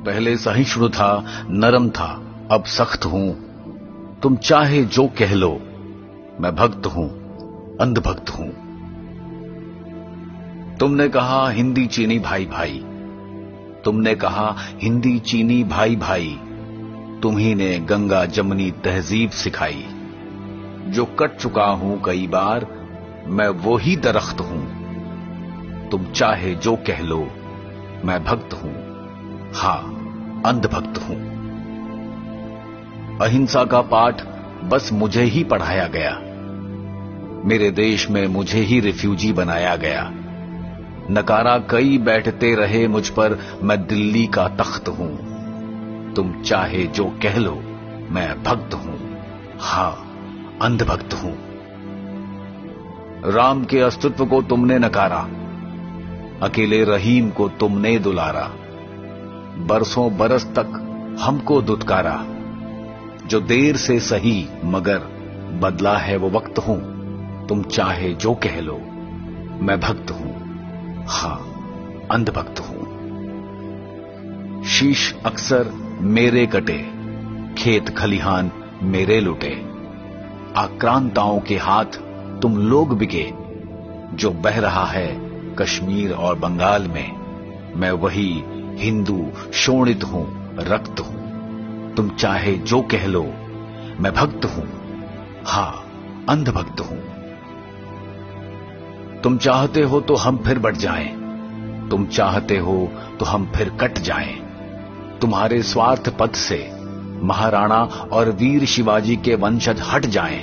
पहले सहिष्णु था, नरम था, अब सख्त हूं। तुम चाहे जो कह लो, मैं भक्त हूं, अंधभक्त हूं। तुमने कहा हिंदी चीनी भाई भाई, तुमने कहा हिंदी चीनी भाई भाई। तुम्ही ने गंगा जमनी तहजीब सिखाई। जो कट चुका हूं कई बार, मैं वो ही दरख्त हूं। तुम चाहे जो कह लो, मैं भक्त हूं, हां, अंधभक्त हूं। अहिंसा का पाठ बस मुझे ही पढ़ाया गया। मेरे देश में मुझे ही रिफ्यूजी बनाया गया। नकारा कई बैठते रहे मुझ पर, मैं दिल्ली का तख्त हूं। तुम चाहे जो कह लो, मैं भक्त हूं, हां, अंधभक्त हूं। राम के अस्तित्व को तुमने नकारा, अकेले रहीम को तुमने दुलारा। बरसों बरस तक हमको दुत्कारा। जो देर से सही मगर बदला है वो वक्त हूं। तुम चाहे जो कह लो, मैं भक्त हूं, हां, अंधभक्त हूं। शीश अक्सर मेरे कटे, खेत खलिहान मेरे लुटे। आक्रांताओं के हाथ तुम लोग बिके। जो बह रहा है कश्मीर और बंगाल में, मैं वही हिंदू शोणित हूं, रक्त हूं। तुम चाहे जो कह लो, मैं भक्त हूं, हां, अंधभक्त हूं। तुम चाहते हो तो हम फिर बढ़ जाएं, तुम चाहते हो तो हम फिर कट जाएं। तुम्हारे स्वार्थ पद से महाराणा और वीर शिवाजी के वंशज हट जाएं।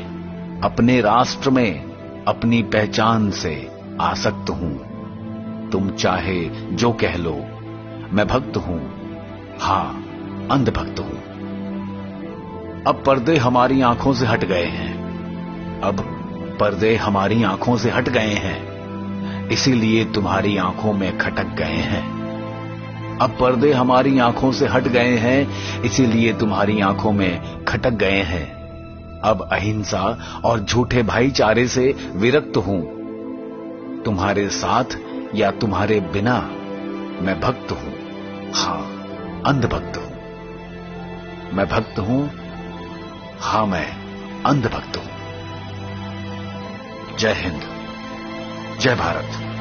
अपने राष्ट्र में अपनी पहचान से आसक्त हूं। तुम चाहे जो कह लो, मैं भक्त हूं, हां, अंधभक्त हूं। अब पर्दे हमारी आंखों से हट गए हैं। अब पर्दे हमारी आंखों से हट गए हैं, इसीलिए तुम्हारी आंखों में खटक गए हैं। अब पर्दे हमारी आंखों से हट गए हैं, इसीलिए तुम्हारी आंखों में खटक गए हैं। अब अहिंसा और झूठे भाईचारे से विरक्त हूं। तुम्हारे साथ या तुम्हारे बिना मैं भक्त हूं, हां, अंधभक्त हूं। मैं भक्त हूं, हां, मैं अंधभक्त हूं। जय हिंद, जय भारत।